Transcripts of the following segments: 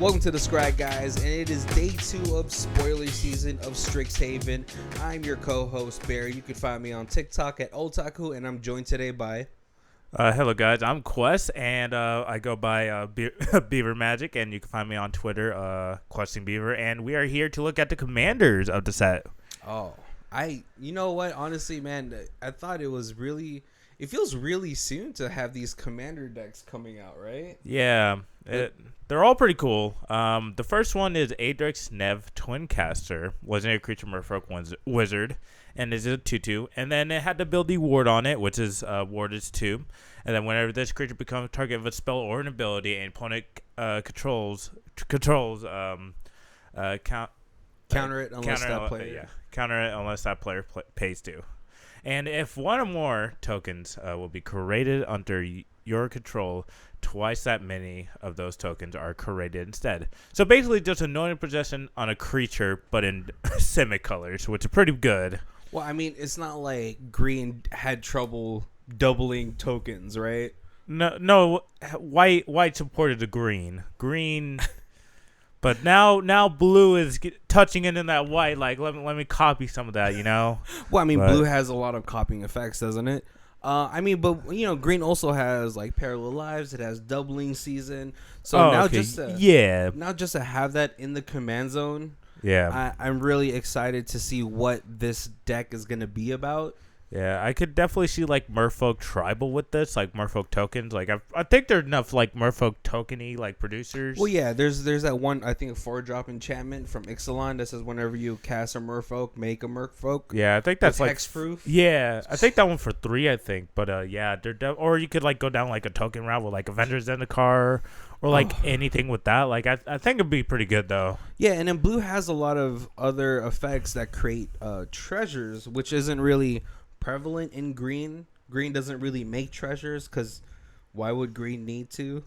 Welcome to the Scry Guys, and it is day 2 of spoiler season of Strixhaven. I'm your co-host, Barry. You can find me on TikTok at Otaku, and I'm joined today by... Hello guys, I'm Quest, and I go by Beaver Magic, and you can find me on Twitter, Questing Beaver, and we are here to look at the commanders of the set. You know what, honestly, man, I thought it feels really soon to have these commander decks coming out, right? Yeah, they're all pretty cool. The first one is Adrix Nev Twincaster, legendary creature merfolk wizard, and is a 2/2, and then it had the ability Ward on it, which is Ward is 2, and then whenever this creature becomes target of a spell or an ability and opponent controls counter it unless that player counter it unless that player pays to. And if one or more tokens will be created under your control, twice that many of those tokens are created instead. So basically just anointing possession on a creature, but in Simic colors, which is pretty good. Well, I mean, it's not like green had trouble doubling tokens, right? No, white supported the green. But now blue is touching into that white. Like, let me copy some of that, you know? Well, I mean, blue has a lot of copying effects, doesn't it? But green also has like parallel lives. It has doubling season. So now just to have that in the command zone. Yeah, I'm really excited to see what this deck is gonna be about. Yeah, I could definitely see like Merfolk tribal with this, like Merfolk tokens. Like I think there are enough like Merfolk tokeny like producers. Well, yeah, there's that one, I think, a 4-drop enchantment from Ixalan that says whenever you cast a Merfolk, make a Merfolk. Yeah, I think that's like hexproof. Yeah, I think that one for 3. I think, but yeah, or you could like go down like a token route with like Avengers Zendikar or like anything with that. Like I think it'd be pretty good though. Yeah, and then blue has a lot of other effects that create treasures, which isn't really prevalent in green. Green doesn't really make treasures because why would green need to?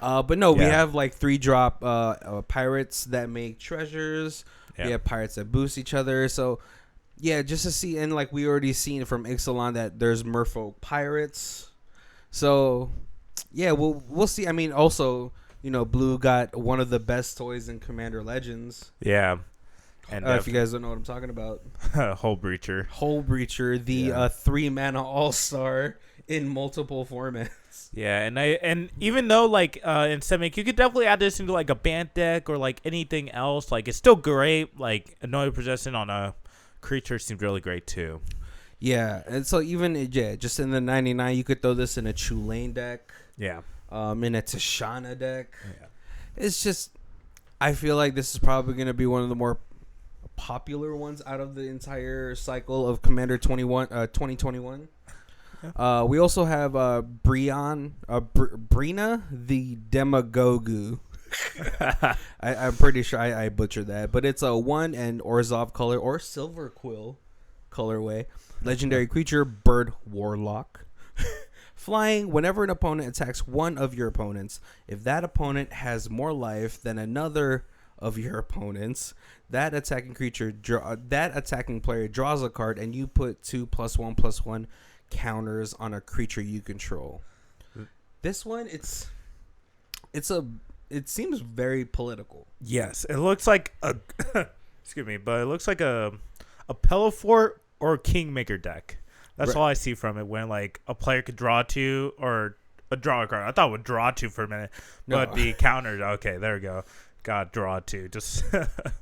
But no, we have like 3-drop pirates that make treasures. We have pirates that boost each other. So yeah, just to see, and like we already seen from Ixalan that there's Merfolk pirates. So yeah, we'll see. I mean, also, blue got one of the best toys in Commander Legends. Yeah. And if you guys don't know what I'm talking about, Hull Breacher, the 3-mana all-star in multiple formats. Yeah, and even though like in Simic, you could definitely add this into like a band deck or like anything else. Like it's still great. Like anointed possession on a creature seems really great too. Yeah, and so even just in the 99, you could throw this in a Chulane deck. Yeah. In a Tashana deck. Yeah. It's just, I feel like this is probably going to be one of the more popular ones out of the entire cycle of Commander 2021. Yeah. We also have Brina the Demagogu. I'm pretty sure I butchered that, but it's a 1 and Orzhov color or Silver Quill colorway. Legendary creature, Bird Warlock. Flying, whenever an opponent attacks one of your opponents, if that opponent has more life than another of your opponents, that attacking player draws a card, and you put 2+1/+1 counters on a creature you control. This one, it seems very political. Yes, it looks like a excuse me, but it looks like a Pelifort or Kingmaker deck. That's all I see from it. When like a player could draw 2 or draw a card. I thought it would draw 2 for a minute, but the counters. Okay, there we go. God, draw 2. Just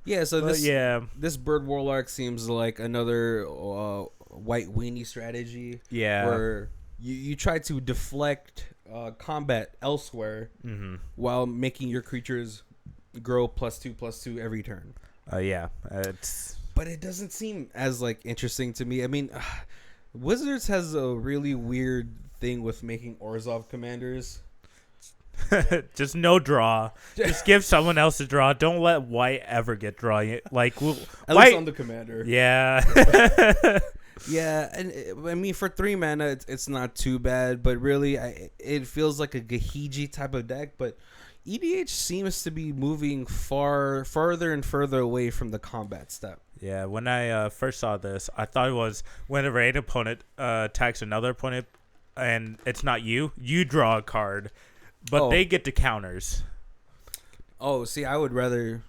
yeah. So this Bird Warlock seems like another white weenie strategy. Yeah, where you try to deflect combat elsewhere while making your creatures grow +2/+2 every turn. But it doesn't seem as like interesting to me. I mean, Wizards has a really weird thing with making Orzhov commanders. Just no draw. Just give someone else a draw. Don't let white ever get draw. Like at least on the commander. Yeah. Yeah, and I mean for 3 mana, it's not too bad, but really, it feels like a Gahiji type of deck. But EDH seems to be moving farther and further away from the combat step. Yeah, when I first saw this, I thought it was whenever an opponent attacks another opponent, and it's not you draw a card, but they get the counters. Oh, see, I would rather.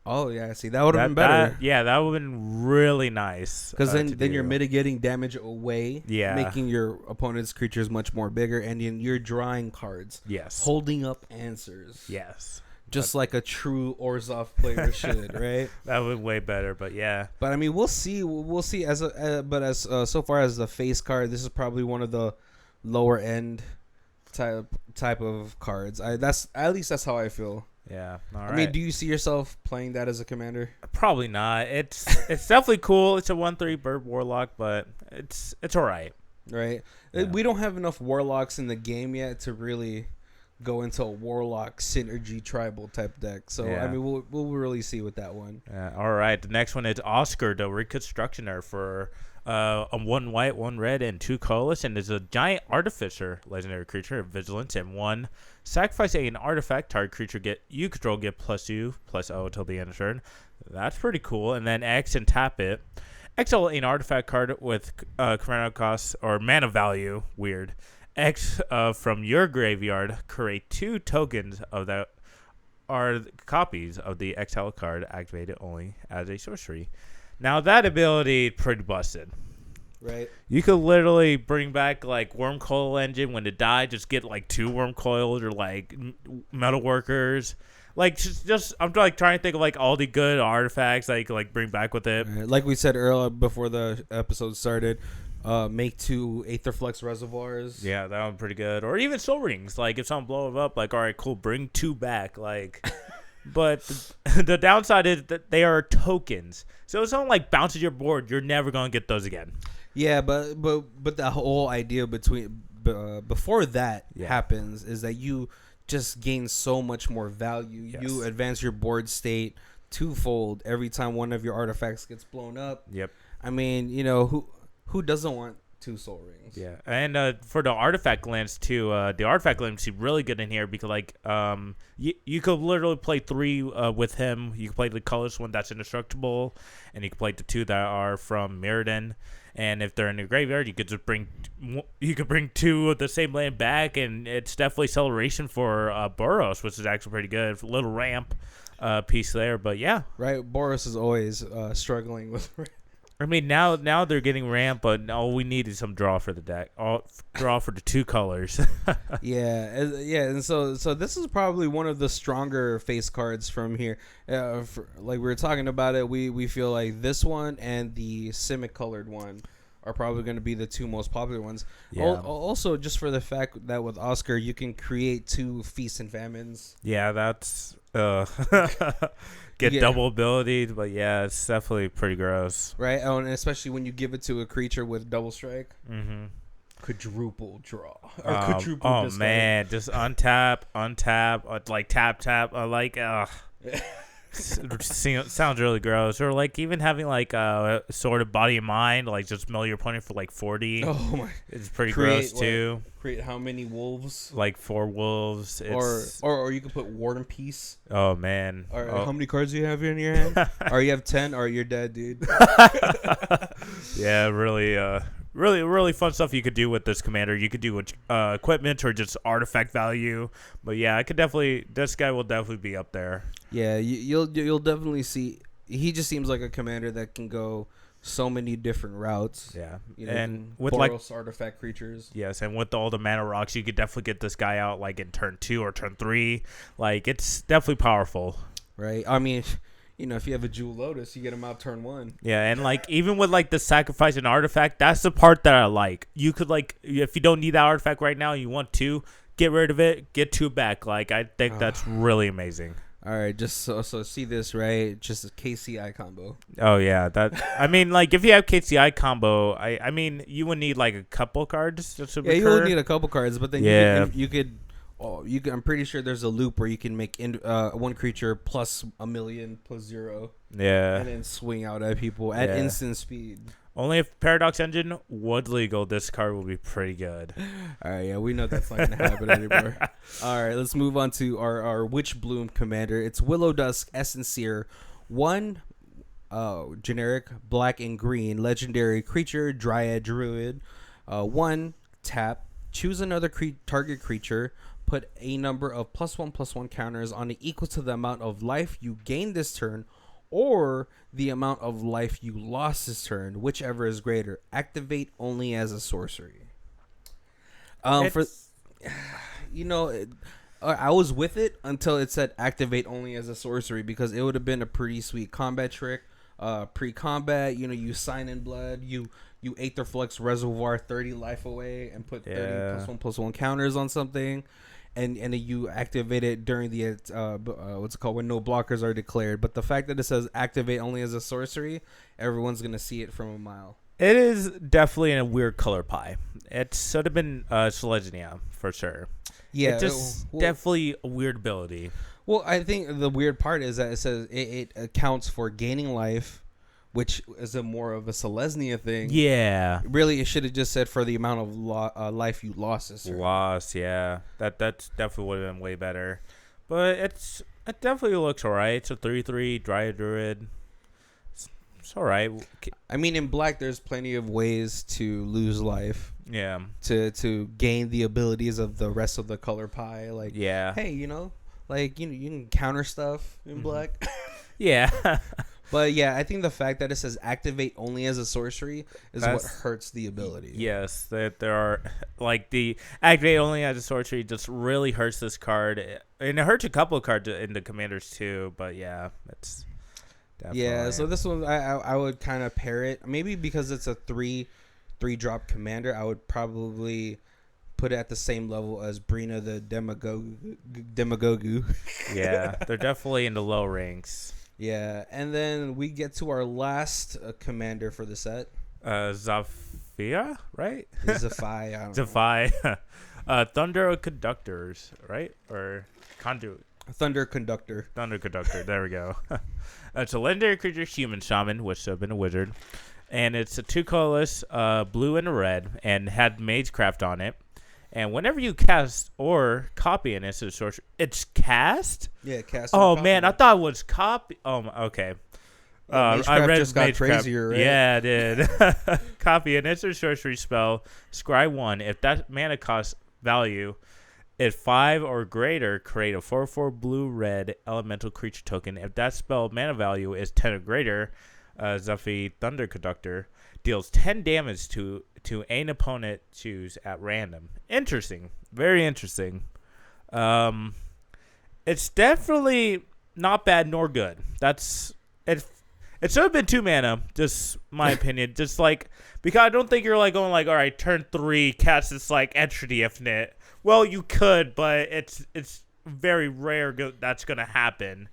Oh yeah, see that would have been better. That would have been really nice. Because then you're mitigating damage away, Yeah, making your opponent's creatures much more bigger, and you're drawing cards. Yes, holding up answers. Yes, just like a true Orzhov player should, right? That would be way better, but yeah. But I mean, we'll see. We'll see. So far as the face card, this is probably one of the lower end type of cards. That's how I feel. Yeah. All right. I mean, do you see yourself playing that as a commander? Probably not. It's definitely cool. It's a 1/3 bird warlock, but it's all right. Right. Yeah. We don't have enough warlocks in the game yet to really go into a warlock synergy tribal type deck. So Yeah. I mean, we'll really see with that one. All right. The next one is Oscar, the Reconstructioner, for a 1 white, 1 red, and 2 colorless, and is a giant artificer legendary creature of vigilance, and 1 sacrifice an artifact. Target creature you control get +2/+0 till the end of turn. That's pretty cool. And then X and tap it. Exile an artifact card with mana cost or mana value. Weird. X from your graveyard. Create 2 tokens of that are copies of the exile card activated only as a sorcery. Now that ability pretty busted. Right. You could literally bring back like Worm Coil Engine when it died. Just get like 2 Worm Coils or like Metal Workers. Like just I'm like trying to think of like all the good artifacts that you could like bring back with it. Right. Like we said earlier before the episode started, make 2 Aetherflux reservoirs. Yeah, that would be pretty good. Or even Soul Rings. Like if someone blow it up, like all right, cool, bring 2 back. Like. But the downside is that they are tokens. So if someone like bounces your board, you're never gonna get those again. Yeah, but the whole idea before that happens is that you just gain so much more value. Yes. You advance your board state twofold every time one of your artifacts gets blown up. Yep. I mean, who doesn't want 2 Soul Rings? Yeah, and for the artifact lands too, the artifact lands seem really good in here because like you could literally play 3 with him. You can play the colorless one that's indestructible, and you can play the 2 that are from Mirrodin. And if they're in your graveyard, you could just bring 2 of the same land back, and it's definitely celebration for Boros, which is actually pretty good. A little ramp piece there, but yeah, right. Boros is always struggling with. I mean, now they're getting ramp, but all we need is some draw for the deck. Draw for the 2 colors. yeah, and so this is probably one of the stronger face cards from here. Like we were talking about it, we feel like this one and the Simic colored one are probably going to be the 2 most popular ones. Yeah. Also, just for the fact that with Oscar, you can create 2 Feast and Famines. Yeah, that's get double ability, but yeah, it's definitely pretty gross. Right, and especially when you give it to a creature with double strike. Mm-hmm. Quadruple draw. Or quadruple discard. Man, just untap, like tap. Sounds really gross. Or like even having like a sort of body and mind, like just mill your opponent for like 40. Oh my! It's pretty gross too. Create how many wolves? Like 4 wolves. Or you could put Warden Peace. Oh man! How many cards do you have in your hand? Or you have 10? Or you're dead, dude. Yeah, really fun stuff you could do with this commander. You could do with equipment or just artifact value. But yeah, this guy will definitely be up there. Yeah, you'll definitely see. He just seems like a commander that can go so many different routes. Yeah, and with Boros artifact creatures. Yes, and with all the mana rocks, you could definitely get this guy out like in turn 2 or turn 3. Like it's definitely powerful. Right. I mean, if you have a Jewel Lotus, you get him out turn 1. Yeah, and like even with like the sacrifice an artifact, that's the part that I like. You could like if you don't need that artifact right now, you want 2, get rid of it, get 2 back. Like I think that's really amazing. All right, just so see this right, just a KCI combo. Oh yeah, I mean, like if you have KCI combo, I mean you would need like a couple cards. You would need a couple cards, but then you could. I'm pretty sure there's a loop where you can make 1 creature plus a million plus 0. Yeah, and then swing out at people at instant speed. Only if Paradox Engine was legal, this card will be pretty good. All right, yeah, we know that's not going to happen anymore. All right, let's move on to our Witch Bloom commander. It's Willow Dusk Essenseer, 1 generic black and green legendary creature, Dryad Druid. 1 tap, choose another target creature, put a number of +1/+1 counters on it equal to the amount of life you gained this turn, or the amount of life you lost this turn, whichever is greater. Activate only as a sorcery. For you know, I was with it until it said activate only as a sorcery, because it would have been a pretty sweet combat trick. Pre-combat, you know, you sign in blood, you Aetherflux Reservoir 30 life away and put 30 +1/+1 counters on something, and then you activate it during the what's it called, when no blockers are declared. But the fact that it says activate only as a sorcery, everyone's gonna see it from a mile. It is definitely in a weird color pie. It should have been Selesnya for sure. Yeah, it's just definitely a weird ability. Well, I think the weird part is that it says it accounts for gaining life, which is a more of a Selesnya thing. Yeah. Really, it should have just said for the amount of life you lost this turn. Lost, yeah. That's definitely would have been way better. But it definitely looks alright. It's a 3/3 Dryad Druid. It's alright. I mean, in black, there's plenty of ways to lose life. Yeah. To gain the abilities of the rest of the color pie. Like, yeah. Hey, you know, like you can counter stuff in black. Yeah. But yeah, I think the fact that it says activate only as a sorcery is what hurts the ability. Yes, that there are, like, the activate only as a sorcery just really hurts this card, and it hurts a couple of cards in the commanders too. But yeah, it's definitely. Yeah. So this one, I would kind of pair it, maybe because it's a 3/3 commander. I would probably put it at the same level as Brina the Demagogu. Yeah, they're definitely in the low ranks. Yeah, and then we get to our last commander for the set. Zafia, right? Zafai, I don't know. Thunder Conductors, right? Or Conduit. Thunder Conductor. There we go. It's a legendary creature, human shaman, which should have been a wizard. And it's a 2 colorless, blue and a red, and had Magecraft on it. And whenever you cast or copy an instant sorcery, it's cast? Yeah, cast. Oh, man, I thought it was copy. Oh, okay. I read just got crazier, right? Yeah, it did. Copy an instant sorcery spell, Scry 1. If that mana cost value is 5 or greater, create a 4/4 blue-red elemental creature token. If that spell mana value is 10 or greater, Zephy Thunder Conductor deals 10 damage to an opponent choose at random. Interesting. Very interesting. It's definitely not bad nor good. That's it. It should have been 2 mana, just my opinion. Just like, because I don't think you're like going like, all right, turn 3, cast this like entity infinite. Well, you could, but it's very rare that's gonna happen.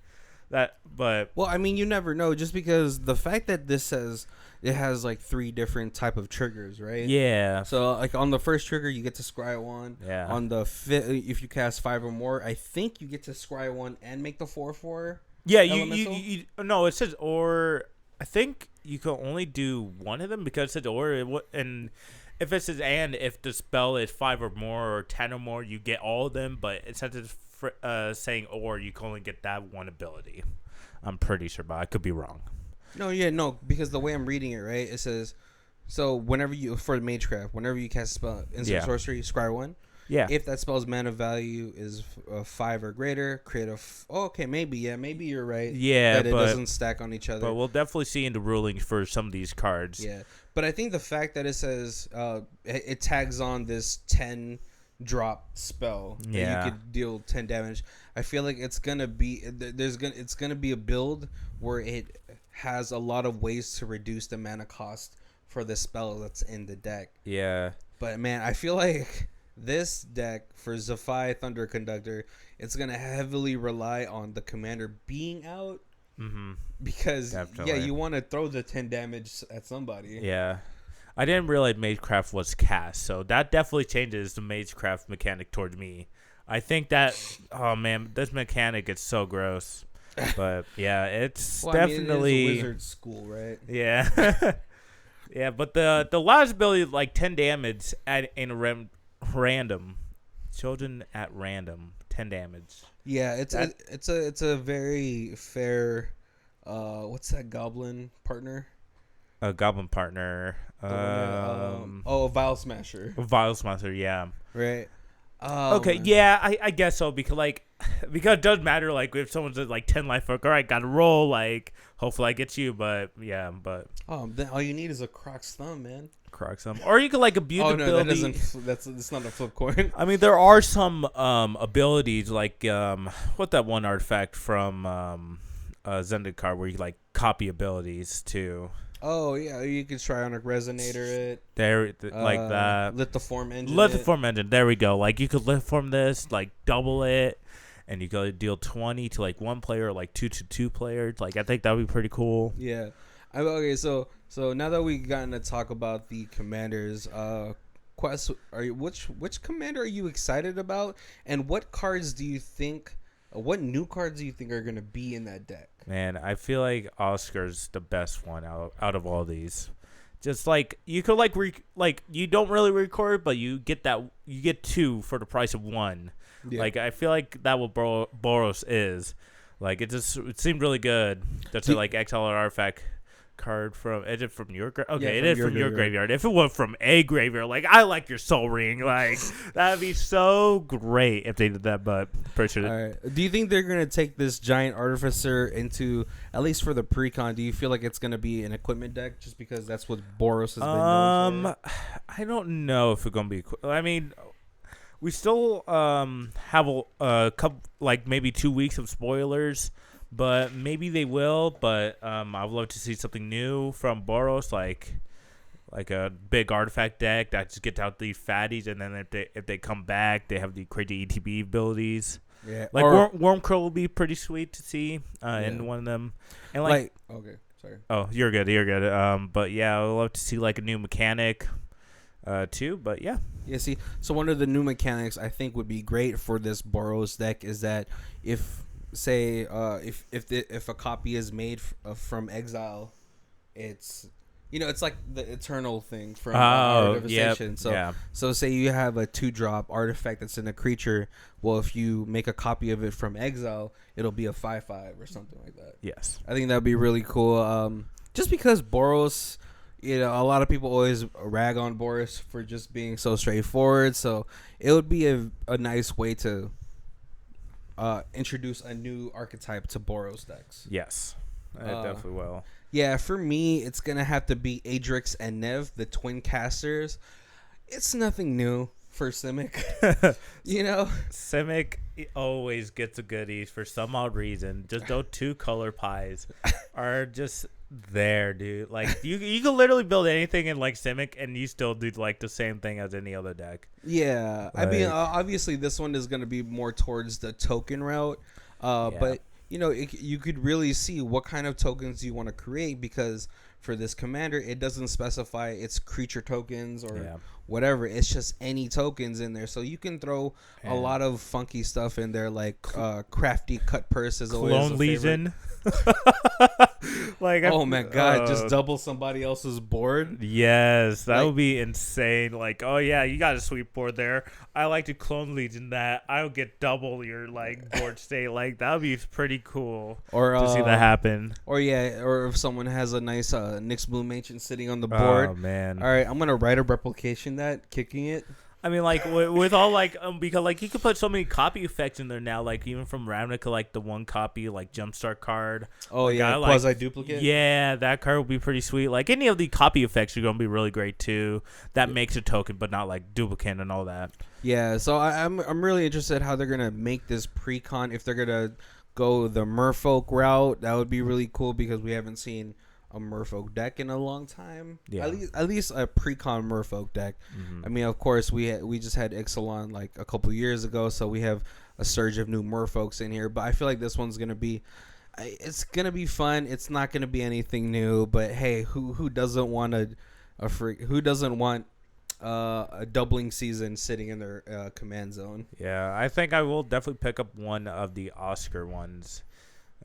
Well, I mean, you never know, just because the fact that this says it has like 3 different type of triggers, right? Yeah. So like on the first trigger, you get to scry 1. Yeah. On the if you cast 5 or more, I think you get to scry 1 and make the 4/4. Yeah. You no, it says or. I think you can only do one of them because it says or, and if it says and if the spell is 5 or more or 10 or more, you get all of them. But it says it's saying or you can only get that one ability. I'm pretty sure, but I could be wrong. No, because the way I'm reading it, right, it says, so whenever you, for Magecraft, whenever you cast a spell, instant sorcery, scry 1. Yeah. If that spell's mana value is 5 or greater, create a. Maybe you're right. Yeah, that it doesn't stack on each other. But we'll definitely see in the ruling for some of these cards. Yeah, but I think the fact that it says it tags on this 10 drop spell that you could deal 10 damage. I feel like it's gonna be it's gonna be a build where it has a lot of ways to reduce the mana cost for the spell that's in the deck. Yeah. But man, I feel like this deck for Zephy Thunder Conductor, it's gonna heavily rely on the commander being out. Mm-hmm. Because you want to throw the 10 damage at somebody. Yeah. I didn't realize Magecraft was cast, so that definitely changes the Magecraft mechanic towards me. I think that, oh man, this mechanic is so gross. But yeah, it's definitely it is a wizard school, right? Yeah. Yeah, but the last ability, like 10 damage in random. Children at random, 10 damage. Yeah, it's a very fair. What's that goblin partner? A goblin partner. Vial Smasher. Vial Smasher, yeah. Right. Okay, yeah, I guess so because it does matter. Like if someone's at like 10 life, like all right, gotta roll. Like hopefully I get you, but yeah, but then all you need is a Croc's thumb, man. Crocs them, or you could like abuse Oh ability. no, that doesn't. That's not a flip coin. I mean, there are some abilities like what that one artifact from Zendikar where you like copy abilities too. Oh yeah, you could try on a resonator it. Like that. Lithiform engine. Lithiform engine. There we go. Like you could lithiform this, like double it, and you could deal 20 to like one player, or like 2 to 2 players. Like I think that would be pretty cool. Yeah. Okay. So now that we've gotten to talk about the commanders, Quest, which commander are you excited about, and what cards do you think? What new cards do you think are going to be in that deck? Man, I feel like Oscar's the best one out of all these. Just like you could like you don't really record, but you get 2 for the price of 1. Yeah. Like I feel like that what Boros is. Like it seemed really good. That's like exile an artifact card from is it from your okay yeah, it is from your graveyard. If it went from a graveyard, like I like your Soul Ring, like that'd be so great if they did that. But pretty sure. All right. Do you think they're gonna take this giant artificer into, at least for the pre-con, do you feel like it's gonna be an equipment deck just because that's what Boros has been known for? I don't know if it's gonna be. I mean, we still have a couple, like maybe 2 weeks of spoilers. But maybe they will. But I would love to see something new from Boros, like a big artifact deck that just gets out these fatties, and then if they come back, they have the crazy ETB abilities. Yeah, like Wormcrow will be pretty sweet to see in one of them. And like okay, sorry. Oh, you're good. But yeah, I would love to see like a new mechanic, too. But yeah. Yeah. See, so one of the new mechanics I think would be great for this Boros deck is that if a copy is made from exile, it's it's like the eternal thing from Devastation. So say you have a 2-drop artifact that's in a creature. Well, if you make a copy of it from exile, it'll be a 5/5 or something like that. Yes, I think that'd be really cool. Just because Boros, a lot of people always rag on Boros for just being so straightforward. So it would be a nice way to introduce a new archetype to Boros decks. Yes, I definitely will. Yeah, for me, it's going to have to be Adrix and Nev, the twin casters. It's nothing new for Simic. Simic always gets a goodies for some odd reason. Just those 2 color pies are just there, dude. Like you can literally build anything in like Simic and you still do like the same thing as any other deck. Yeah, I mean, obviously this one is going to be more towards the token route, but you could really see what kind of tokens you want to create, because for this commander it doesn't specify it's creature tokens or whatever. It's just any tokens in there, so you can throw a lot of funky stuff in there, like crafty cut purse is always Clone Legion. Like, oh my god, just double somebody else's board. Yes, that would be insane. Like, oh yeah, you got a sweet board there. I like to Clone Legion that. I'll get double your like board state. Like that would be pretty cool to see that happen. Or if someone has a nice Nyx Bloom Ancient sitting on the board. Oh man! All right, I'm gonna write a replication that, kicking it. I mean, like with all like because like you could put so many copy effects in there now. Like even from Ravnica, like the 1 copy like Jumpstart card. Oh like, yeah, quasi duplicate. Yeah, that card would be pretty sweet. Like any of the copy effects are gonna be really great too. That makes a token, but not like duplicate and all that. Yeah, so I'm really interested how they're gonna make this pre-con. If they're gonna go the Merfolk route, that would be really cool because we haven't seen a Merfolk deck in a long time. Yeah, at least a pre-con Merfolk deck. Mm-hmm. I mean, of course, we just had Ixalan like a couple years ago, so we have a surge of new Merfolks in here. But I feel like this one's gonna be, it's gonna be fun. It's not gonna be anything new, but hey, who doesn't want who doesn't want a doubling season sitting in their command zone? Yeah, I think I will definitely pick up one of the Oscar ones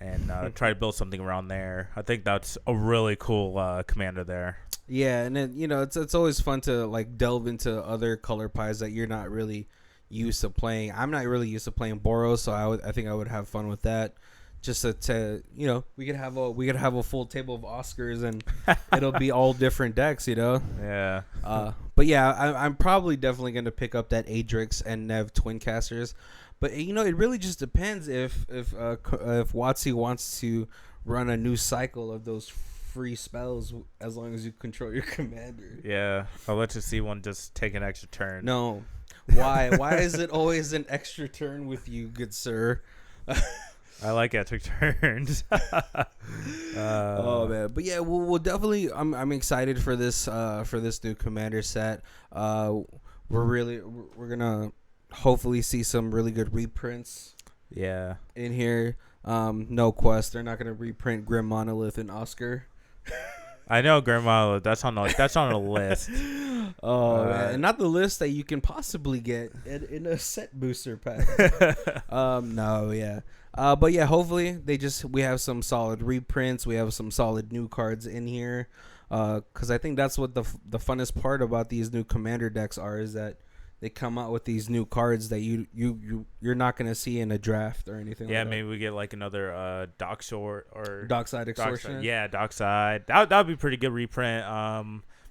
and try to build something around there. I think that's a really cool commander there. Yeah, and then it's always fun to like delve into other color pies that you're not really used to playing. I'm not really used to playing Boros, so I think I would have fun with that. just to we could have a full table of Oscars and it'll be all different decks, Yeah. But yeah, I'm probably definitely gonna pick up that Adrix and Nev twin casters, but it really just depends if WotC wants to run a new cycle of those free spells as long as you control your commander. Yeah, I'll let you see one just take an extra turn. No, why is it always an extra turn with you, good sir? I like extra turns. Oh man, but yeah, we'll definitely. I'm excited for this new commander set. We're gonna hopefully see some really good reprints. Yeah. In here, no quest. They're not gonna reprint Grim Monolith and Oscar. I know Grandma. That's on a list. Oh man, and not the list that you can possibly get in a set booster pack. No, yeah. But yeah, hopefully we have some solid reprints. We have some solid new cards in here. Because I think that's what the funnest part about these new commander decks is that they come out with these new cards that you're not gonna see in a draft or anything. Yeah, like maybe we get like another Dockside or Dockside Extortion. Yeah, Dockside. That'd be pretty good reprint.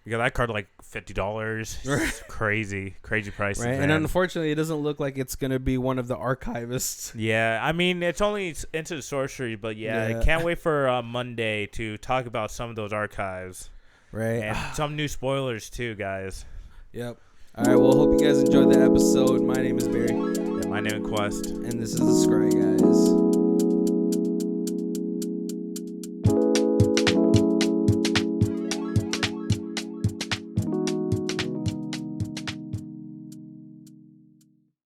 Because that card like $50. Crazy prices. Right, man. and unfortunately, it doesn't look like it's gonna be one of the archivists. Yeah, I mean it's only into the sorcery, but yeah. Can't wait for Monday to talk about some of those archives. Right, and some new spoilers too, guys. Yep. All right, well, hope you guys enjoyed the episode. My name is Barry. And my name is Quest. And this is the Scry Guys.